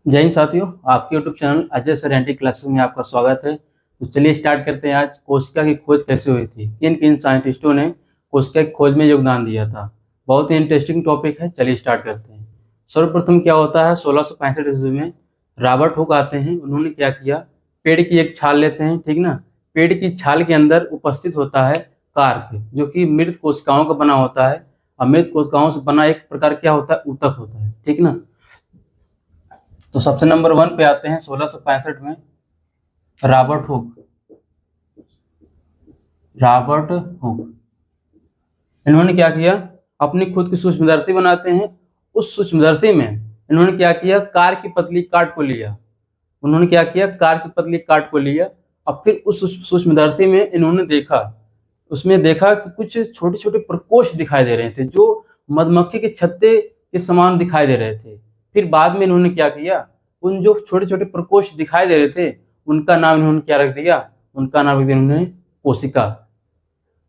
जय हिंद साथियों, आपके YouTube channel Ajay sir anti classes में आपका स्वागत है। तो चलिए स्टार्ट करते हैं। आज कोशिका की खोज कैसे हुई थी, किन किन साइंटिस्टों ने कोशिका की खोज में योगदान दिया था। बहुत ही इंटरेस्टिंग टॉपिक है, चलिए स्टार्ट करते हैं। सर्वप्रथम क्या होता है, 1665 ईस्वी में रॉबर्ट हुक आते हैं। उन्होंने क्या किया, पेड़ की एक छाल लेते हैं, ठीक ना। पेड़ की छाल के अंदर उपस्थित होता है कार्क, जो कि मृत कोशिकाओं का बना होता है। और मृत कोशिकाओं से बना एक प्रकार क्या होता है, ऊतक होता है, ठीक ना। तो सबसे नंबर 1 पे आते हैं 1665 में रॉबर्ट हुक। रॉबर्ट हुक इन्होंने क्या किया, अपनी खुद की सूक्ष्मदर्शी बनाते हैं। उस सूक्ष्मदर्शी में इन्होंने क्या किया, कार की पतली काट को लिया। उन्होंने क्या किया, कार की पतली काट को लिया और फिर उस सूक्ष्मदर्शी में इन्होंने देखा, उसमें देखा कि कुछ छोटे छोटे प्रकोष्ठ दिखाई दे रहे थे, जो मधुमक्खी के छत्ते के समान दिखाई दे रहे थे। फिर बाद में इन्होंने क्या किया, उन जो छोटे छोटे प्रकोष्ठ दिखाई दे रहे थे उनका नाम इन्होंने क्या रख दिया, उनका नाम रख दिया इन्होंने कोशिका।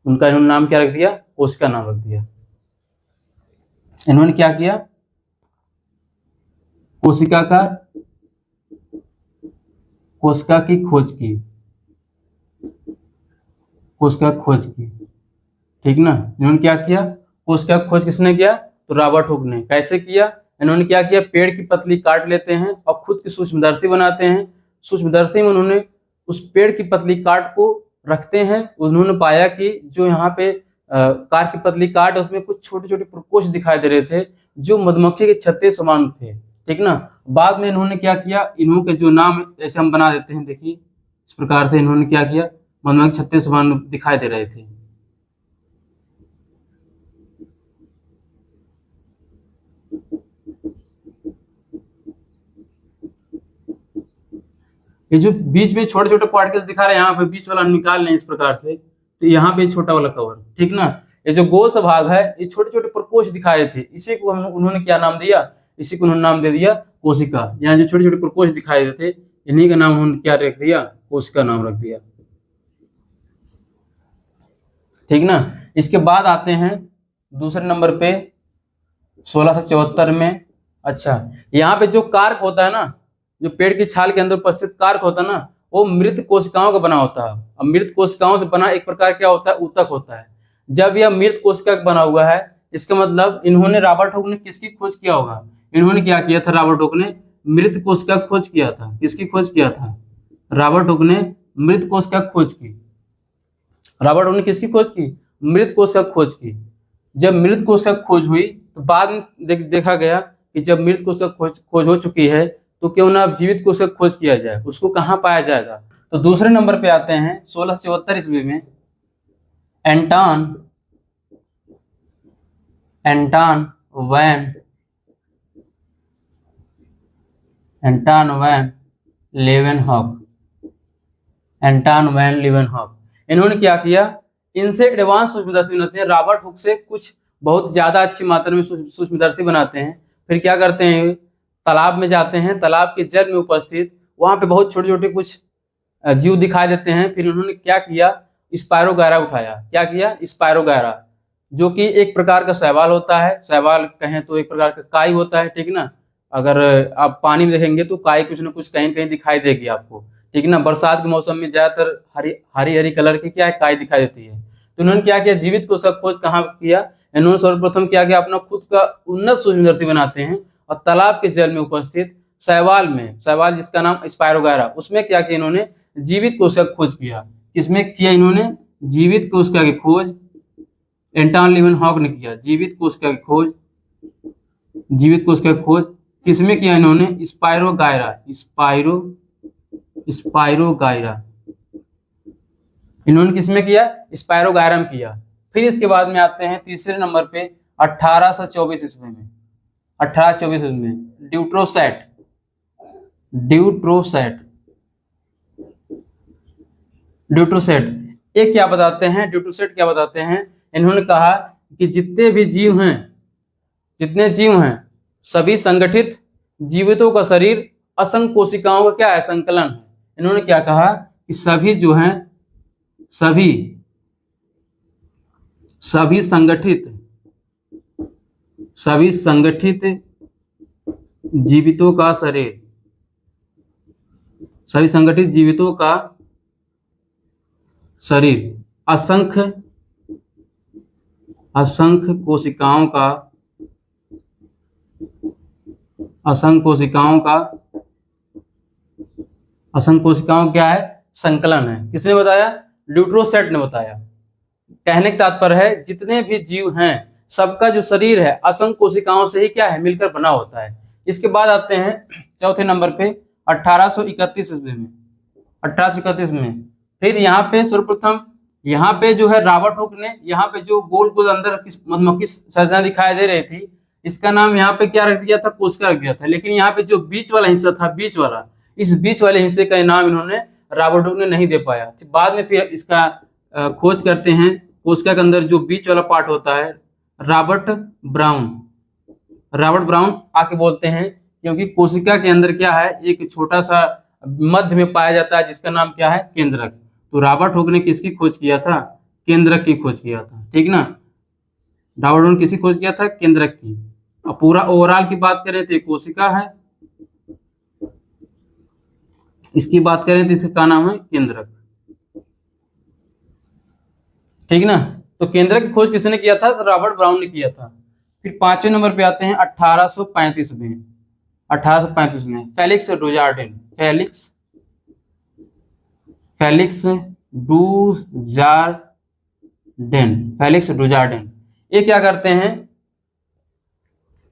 उनका इन्होंने नाम क्या रख दिया, कोशिका नाम रख दिया। इन्होंने क्या किया, कोशिका का कोशिका की खोज की, कोशिका खोज की, ठीक ना। इन्होंने क्या किया, कोशिका खोज किसने किया, तो रॉबर्ट हुक ने। कैसे किया, इन्होंने क्या किया, पेड़ की पतली काट लेते हैं और खुद की सूक्ष्मदर्शी बनाते हैं। सूक्ष्मदर्शी में उन्होंने उस पेड़ की पतली काट को रखते हैं। उन्होंने पाया कि जो यहाँ पे कार की पतली काट है उसमें कुछ छोटे छोटे प्रकोष्ठ दिखाई दे रहे थे, जो मधुमक्खी के छत्ते समान थे, ठीक ना। बाद में इन्होंने क्या किया, इन्हों के जो नाम ऐसे हम बना देते हैं, देखिए इस प्रकार से इन्होंने क्या किया, मधुमक्खी छत्ते समान दिखाई दे रहे थे। ये जो बीच में छोटे छोटे पार्टिकल्स दिखा रहे हैं, यहाँ पे बीच वाला निकाल लें इस प्रकार से, तो यहाँ पे छोटा वाला कवर, ठीक ना। ये जो गोल सा भाग है, ये छोटे छोटे प्रकोष्ठ दिखाए थे, इसी को उन्होंने क्या नाम दिया, इसी को उन्होंने नाम दे दिया कोशिका। यहाँ जो छोटे छोटे प्रकोष्ठ दिखाई देते थे, इन्हीं का नाम उन्होंने क्या रख दिया, कोशिका नाम रख दिया, ठीक ना। इसके बाद आते हैं दूसरे नंबर पे 1674 में। अच्छा, यहाँ पे जो कार्क होता है ना, जो पेड़ की छाल के अंदर उपस्थित कार्क होता है ना, वो मृत कोशिकाओं का बना होता है। अब मृत कोशिकाओं से बना एक प्रकार क्या होता है, ऊतक होता है। जब यह मृत कोशिका का बना हुआ है, इसका मतलब इन्होंने, रॉबर्ट हुक ने किसकी खोज किया होगा, इन्होंने क्या किया था, रॉबर्ट हुक ने मृत कोशिका खोज किया था। किसकी खोज किया था, रॉबर्ट हुक ने मृत कोशिका खोज की। रॉबर्ट हुक ने किसकी खोज की, मृत कोशिका खोज की। जब मृत कोशिका खोज हुई तो बाद में देखा गया कि जब मृत कोशिका खोज हो चुकी है, तो क्यों ना अब जीवित कोशिका खोज किया जाए, उसको कहाँ पाया जाएगा। तो दूसरे नंबर पे आते हैं 1674 ईस्वी में Anton Anton van Anton van Leeuwenhoek. Anton van Leeuwenhoek इन्होंने क्या किया, इनसे एडवांस सूक्ष्मदर्शी बनाते हैं। रॉबर्ट हुक से कुछ बहुत ज्यादा अच्छी मात्रा में सूक्ष्मदर्शी बनाते हैं। फिर क्या करते हैं, तालाब में जाते हैं, तालाब के जल में उपस्थित वहां पे बहुत छोटे छोटे कुछ जीव दिखाई देते हैं। फिर उन्होंने क्या किया, स्पायरोगायरा उठाया। क्या किया, स्पायरोगायरा, जो कि एक प्रकार का शैवाल होता है। शैवाल कहें तो एक प्रकार का काई होता है, ठीक ना। अगर आप पानी में देखेंगे तो काई कुछ ना कुछ कहीं कहीं दिखाई देगी आपको, ठीक ना। बरसात के मौसम में ज्यादातर हरी हरी हरी कलर की क्या है, काई दिखाई देती है। तो उन्होंने क्या किया, जीवित को खोज कहाँ किया, इन्होंने सर्वप्रथम क्या किया, अपना खुद का उन्नत सूक्ष्मदर्शी बनाते हैं और तालाब के जल में उपस्थित शैवाल में, शैवाल जिसका नाम स्पायरोगायरा, उसमें क्या किया, इन्होंने जीवित कोशिका खोज किया। किसमें किया, इन्होंने जीवित कोशिका की खोज। एंटॉन लेवेनहॉक ने किया जीवित कोशिका की खोज। जीवित कोशिका की खोज किसमें किया, इन्होंने स्पायरोगायरा, स्पायरोगायरा इन्होंने किसमें किया, स्पायरोगायरा में किया। फिर इसके बाद में आते हैं तीसरे नंबर पे 1824 ईस्वी में। 1824 ईस्वी में ड्यूट्रोसैट ड्यूट्रोसैट ड्यूट्रोसेट ये क्या बताते हैं, ड्यूट्रोसेट क्या बताते हैं, इन्होंने कहा कि जितने भी जीव हैं, जितने जीव हैं, सभी संगठित जीवितों का शरीर असंख्य कोशिकाओं का क्या है, संकलन है। इन्होंने क्या कहा कि सभी जो हैं, सभी सभी संगठित सभी संगठित जीवितों का शरीर सभी संगठित जीवितों का शरीर असंख्य कोशिकाओं का क्या है, संकलन है। किसने बताया? ल्यूट्रोसेट ने बताया। कहने का तात्पर्य है जितने भी जीव हैं सबका जो शरीर है असंख्य कोशिकाओं से ही क्या है, मिलकर बना होता है। इसके बाद आते हैं चौथे नंबर पे 1831 ईस्वी में। 1831 में फिर यहाँ पे सर्वप्रथम यहाँ पे जो है रॉबर्ट हुक ने यहाँ पे जो गोल गोल अंदर मधुमक्खी संरचना दिखाई दे रही थी, इसका नाम यहाँ पे क्या रख दिया था? कोशिका रख दिया था। लेकिन यहाँ पे जो बीच वाला हिस्सा था, इस बीच वाले हिस्से का नाम इन्होंने रॉबर्ट हुक ने नहीं दे पाया। बाद में फिर इसका खोज करते हैं, कोशिका के अंदर जो बीच वाला पार्ट होता है, रॉबर्ट ब्राउन आके बोलते हैं, क्योंकि कोशिका के अंदर क्या है, एक छोटा सा मध्य में पाया जाता है जिसका नाम क्या है? केंद्रक। तो रॉबर्ट हुक ने किसकी खोज किया था? केंद्रक की खोज किया था। ठीक ना, रॉबर्ट हुक ने किसकी खोज किया था? केंद्रक की। अब पूरा ओवरऑल की बात करें तो कोशिका है, इसकी बात करें तो इसका नाम है केंद्रक। ठीक ना, तो केंद्रक की खोज किसने किया था? तो रॉबर्ट ब्राउन ने किया था। फिर पांचवें नंबर पे आते हैं 1835 में। 1835 में फेलिक्स डुजार्डेन ये क्या करते हैं?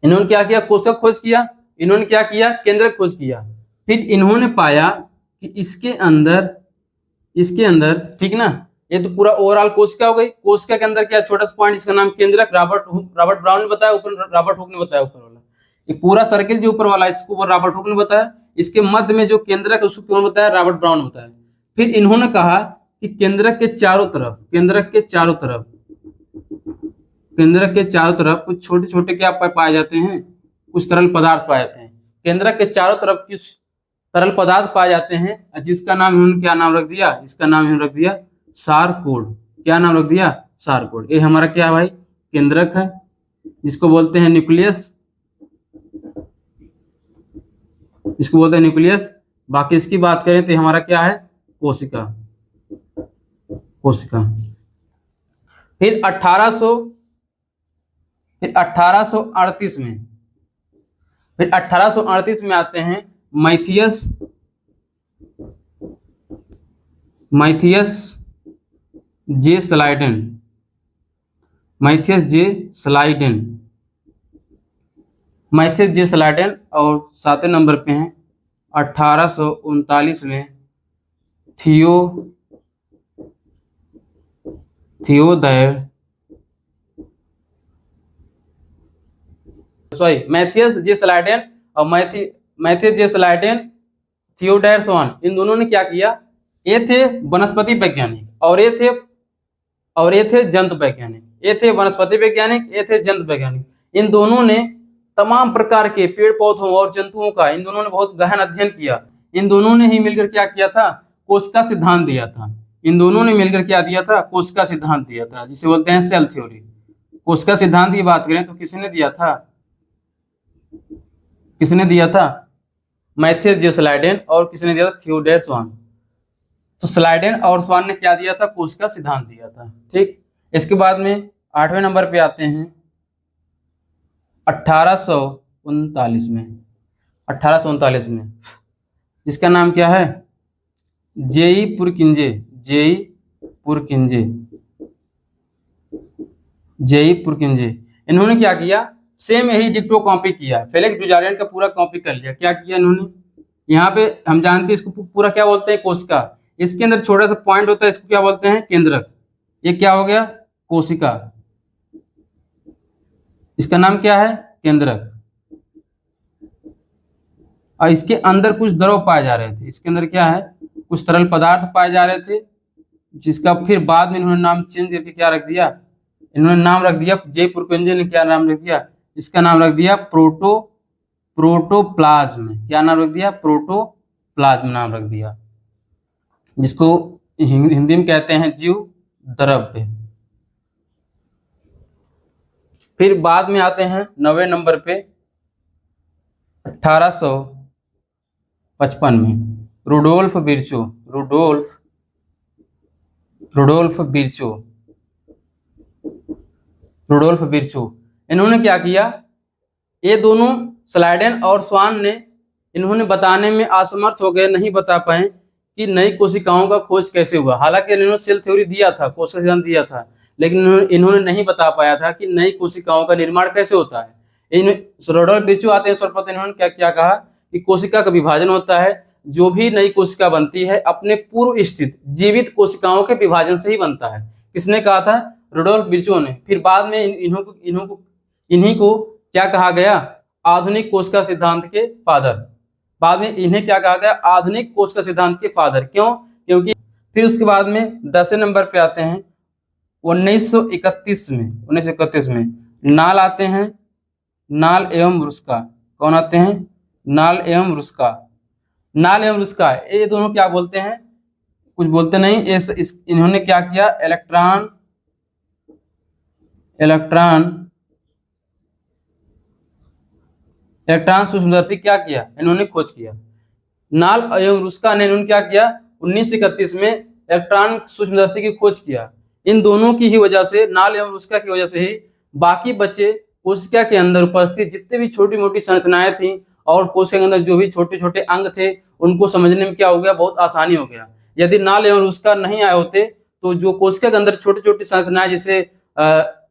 इन्होंने क्या किया? कोशिका खोज किया। इन्होंने क्या किया? केंद्रक खोज किया। फिर इन्होंने पाया कि इसके अंदर ठीक ना, ये तो पूरा ओवरऑल कोशिका हो गई। कोशिका के अंदर क्या छोटा सा पॉइंट, इसका नाम केंद्रक, रॉबर्ट ब्राउन ने बताया, ऊपर रॉबर्ट हुक ने बताया ऊपर वाला। ये पूरा सर्किल जो ऊपर वाला इसको ऊपर रॉबर्ट हुक ने बताया, इसके मध्य में जो केंद्रक है उसको कौन बताया? रॉबर्ट ब्राउन ने बताया। फिर इन्होंने कहा कि केंद्रक के चारों तरफ कुछ छोटे छोटे क्या पाए जाते हैं? कुछ तरल पदार्थ पाए जाते हैं। केंद्रक के चारों तरफ कुछ तरल पदार्थ पाए जाते हैं, जिसका नाम इन्होंने क्या नाम रख दिया? इसका नाम इन्होंने रख दिया सारकोड। क्या नाम रख दिया? सारकोड। ये हमारा क्या है भाई? केंद्रक है, जिसको बोलते हैं न्यूक्लियस, बाकी इसकी बात करें तो हमारा क्या है? कोशिका। फिर 1838 में आते हैं मैथियस जे स्लाइडेन और सातवें नंबर पे हैं 1839 में मैथियस जे स्लाइडेन और मैथियस जे स्लाइडेन, थियोडायर स्वान, इन दोनों ने क्या किया? ये थे वनस्पति वैज्ञानिक और ये थे जंतु वैज्ञानिक। इन दोनों ने तमाम प्रकार के पेड़ पौधों और जंतुओं का इन दोनों ने बहुत गहन अध्ययन किया। इन दोनों ने ही मिलकर क्या किया था? कोशिका सिद्धांत दिया था। कोशिका सिद्धांत दिया था, जिसे बोलते हैं सेल थ्योरी। कोशिका सिद्धांत की बात करें तो किसने दिया था? मैथियस जे स्लाइडेन और किसने दिया था? थियोडायर स्वान। तो स्लाइडेन और स्वान ने क्या दिया था? कोशिका सिद्धांत दिया था। ठीक, इसके बाद में 8वें नंबर पे आते हैं 1839 में, इसका नाम क्या है? J E Purkinje. इन्होंने क्या किया? सेम यही डिक्टो कॉपी किया, फेलिक्स डुजार्डेन का पूरा कॉपी कर लिया। क्या किया इन्होंने? यहाँ पे हम जानते हैं इसको पूरा क्या बोलते हैं? कोशिका। इसके अंदर छोटा सा पॉइंट होता है, इसको क्या बोलते हैं? केंद्रक। ये क्या हो गया? कोशिका। इसका नाम क्या है? केंद्रक। और इसके अंदर कुछ द्रव पाए जा रहे थे। इसके अंदर क्या है? कुछ तरल पदार्थ पाए जा रहे थे, जिसका फिर बाद में इन्होंने नाम चेंज करके क्या रख दिया? इन्होंने नाम रख दिया, जे पुरकिंजे ने क्या नाम रख दिया? इसका नाम रख दिया प्रोटोप्लाज्म। क्या नाम रख दिया? प्रोटोप्लाज्म नाम रख दिया, जिसको हिंदी में कहते हैं जीव द्रव्य। फिर बाद में आते हैं 9वें नंबर पे 1855 में। रुडोल्फ विर्चो, रुडोल्फ विर्चो इन्होंने क्या किया, ये दोनों स्लाइडेन और स्वान ने इन्होंने बताने में असमर्थ हो गए, नहीं बता पाए कि नई कोशिकाओं का खोज कैसे हुआ। हालांकि इन्होंने सेल थ्योरी दिया था, कोशिका सिद्धांत दिया था, लेकिन इन्होंने नहीं बता पाया था कि नई कोशिकाओं का निर्माण कैसे होता है। रुडोल्फ विर्चो आते हैं सर्वप्रथम, इन्होंने क्या कहा कि कोशिका का विभाजन होता है, जो भी नई कोशिका बनती है अपने पूर्व स्थित जीवित कोशिकाओं के विभाजन से ही बनता है। किसने कहा था? रुडोल्फ विर्चो ने। फिर बाद में इन्हीं को क्या कहा गया? आधुनिक कोशिका सिद्धांत के फादर। बाद में इन्हें क्या कहा गया? आधुनिक कोशिका सिद्धांत के फादर। क्यों? क्योंकि फिर उसके बाद में 10वें नंबर पे आते हैं 1931 में नाल आते हैं, नाल एवं रुस्का। कौन आते हैं? नाल एवं रुस्का। नाल एवं रुस्का ये दोनों क्या बोलते हैं? कुछ बोलते नहीं। इन्होंने क्या किया? इलेक्ट्रॉन सूक्ष्मदर्शी क्या किया? इन्होंने खोज किया। नाल एवं रुस्का ने इन्होंने क्या किया? 1931 में इलेक्ट्रॉन सूक्ष्मदर्शी की खोज किया। इन दोनों की ही वजह से, नाल एवं रुस्का की वजह से ही बाकी बचे कोशिका के अंदर उपस्थित जितने भी छोटी मोटी संरचनाएं थी और कोशिका के अंदर जो भी छोटे छोटे अंग थे उनको समझने में क्या हो गया? बहुत आसानी हो गया। यदि नाल एवं रुस्का नहीं आए होते तो जो कोशिका के अंदर छोटी छोटी संरचनाएं, जैसे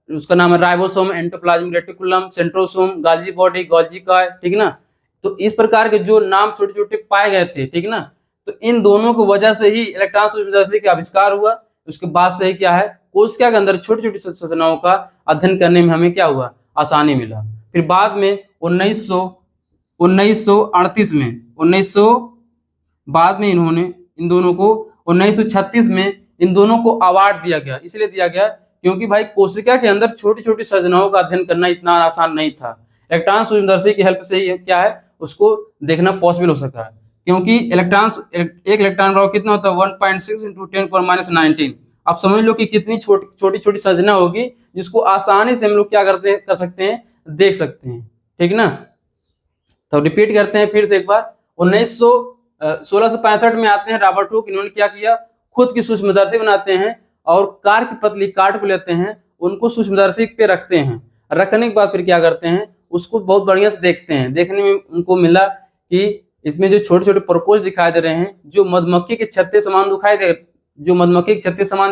उसका नाम है ribosome, endoplasmic reticulum, centrosome, गाल्जी body, Golgi काय, ठीक ना, तो इस प्रकार के जो नाम छोटे छोटे पाए गए थे, ठीक ना, तो इन दोनों की वजह से ही इलेक्ट्रॉन सूक्ष्मदर्शी का आविष्कार हुआ। उसके बाद से ही क्या है? कोशिका के अंदर छोटी छोटी संरचनाओं का अध्ययन करने में हमें क्या हुआ? आसानी मिला। फिर बाद में 1938 बाद में इन्होंने इन दोनों को 1936 में इन दोनों को अवार्ड दिया गया। इसलिए दिया गया क्योंकि भाई कोशिका के अंदर छोटी छोटी संरचनाओं का अध्ययन करना इतना आसान नहीं था। इलेक्ट्रॉन सूक्ष्मदर्शी की हेल्प से ही क्या है उसको देखना पॉसिबल हो सका है। क्योंकि एक इलेक्ट्रॉन बराबर कितना होता है? 1.6 × 10⁻19। आप समझ लो कि कितनी छोटी छोटी संरचना होगी जिसको आसानी से हम लोग क्या कर सकते हैं? देख सकते हैं, ठीक ना। तो रिपीट करते हैं फिर से एक बार। 1665 में आते हैं रॉबर्ट हुक। इन्होंने क्या किया? खुद की सूक्ष्मदर्शी बनाते हैं और कार की पतली काट को लेते हैं, उनको सूक्ष्मदर्शी पे रखते हैं। रखने के बाद फिर क्या करते हैं? उसको बहुत बढ़िया से देखते हैं। देखने में उनको मिला कि इसमें जो छोटे छोटे प्रकोष्ठ दिखाई दे रहे हैं, जो मधुमक्खी के छत्ते समान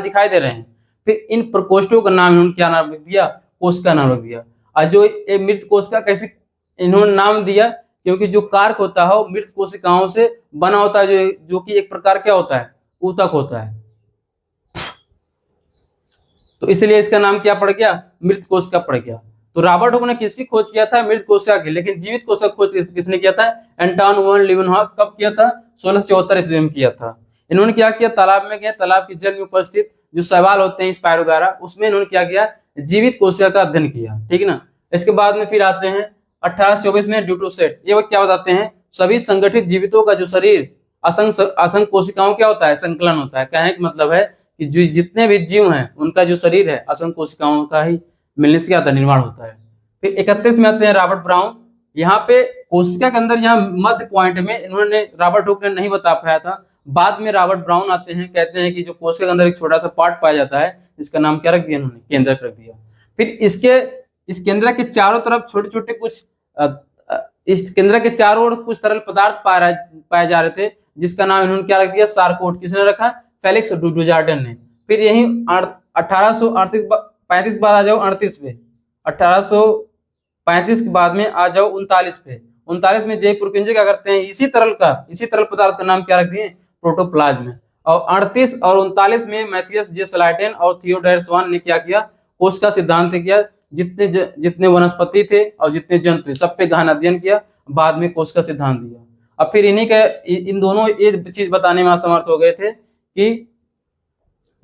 दिखाई दे रहे हैं, फिर इन प्रकोष्ठों का नाम इन्होंने क्या नाम रख दिया? कोशिका नाम रख दिया। और जो ये मृत कोशिका कैसे इन्होंने नाम दिया? क्योंकि जो कार्क होता है वो मृत कोशिकाओं से बना होता है, जो कि एक प्रकार क्या होता है? ऊतक होता है। तो इसलिए इसका नाम क्या पड़ गया? मृत कोशिका पड़ गया। तो रॉबर्ट हुक ने किसकी खोज किया था? मृत कोशिका की। लेकिन जीवित कोशिका खोज किसने किया था? एंटन वन लीवेनहॉक। कब किया था? 1674 ईस्वी में किया था। इन्होंने क्या किया? तालाब में गए, तालाब के जल में उपस्थित जो शैवाल होते हैं स्पायरोगारा, उसमें इन्होंने क्या किया? जीवित कोशिका का अध्ययन किया, ठीक ना। इसके बाद में फिर आते हैं 1824 में ड्यूटोसेट। ये वक्त क्या बताते हैं? सभी संगठित जीवितों का जो शरीर असंख्य कोशिकाओं क्या होता है? संकलन होता है। कहने का मतलब है कि जो जितने भी जीव हैं उनका जो शरीर है असंख्य कोशिकाओं का ही मिलने से क्या होता है? निर्माण होता है। फिर 31 में आते हैं रॉबर्ट ब्राउन। यहाँ पे कोशिका के अंदर यहाँ मध्य पॉइंट में इन्होंने रॉबर्ट हुक ने नहीं बता पाया था। बाद में रॉबर्ट ब्राउन आते हैं, कहते हैं कि जो कोशिका के अंदर एक छोटा सा पार्ट पाया जाता है, इसका नाम क्या रख दिया इन्होंने? केंद्रक रख दिया। फिर इस केंद्रक के चारों तरफ छोटे छोटे कुछ इस केंद्रक के चारों ओर कुछ तरल पदार्थ पाए जा रहे थे, जिसका नाम इन्होंने क्या रख दिया? सार्कोट। किसने रखा? फेलिक्स डुजार्डेन ने। फिर यही 1835 के बाद आ जाओ 38 पे, 1835 के बाद में आ जाओ 39 पे। 39 में जे पुरकिंजे क्या करते हैं? इसी तरल पदार्थ का नाम क्या रख दिए? प्रोटोप्लाज्म। और 38 और 39 में मैथियस जे सलाइटेन और थियोडोर स्वान ने क्या किया? कोशिका सिद्धांत किया। जितने वनस्पति थे और जितने जंतु थे सब पे गहन अध्ययन किया, बाद में कोशिका सिद्धांत दिया। अब फिर इन दोनों ये चीज बताने में असमर्थ हो गए थे कि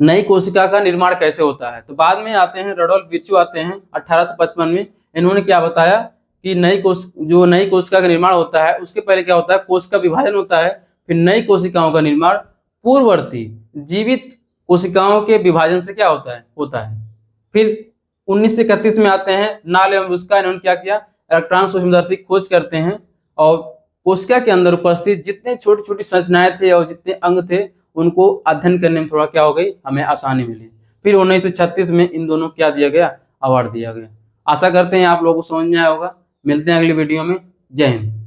नई कोशिका का निर्माण कैसे होता है। तो बाद में आते हैं रुडोल्फ विर्चो आते हैं 1855 में। इन्होंने क्या बताया कि नई कोशिका का निर्माण होता है उसके पहले क्या होता है? कोशिका विभाजन होता है, फिर नई कोशिकाओं का निर्माण पूर्ववर्ती जीवित कोशिकाओं के विभाजन से क्या होता है। फिर 1931 में आते हैं नाल एवं रुस्का। इन्होंने क्या किया? इलेक्ट्रॉन सूक्ष्मदर्शी खोज करते हैं और कोशिका के अंदर उपस्थित जितने छोटी छोटी संरचनाएं थे और जितने अंग थे उनको अध्ययन करने में थोड़ा क्या हो गई, हमें आसानी मिली। फिर 1936 में इन दोनों को क्या दिया गया, अवार्ड दिया गया। आशा करते हैं आप लोगों को समझ में आया होगा। मिलते हैं अगली वीडियो में। जय हिंद।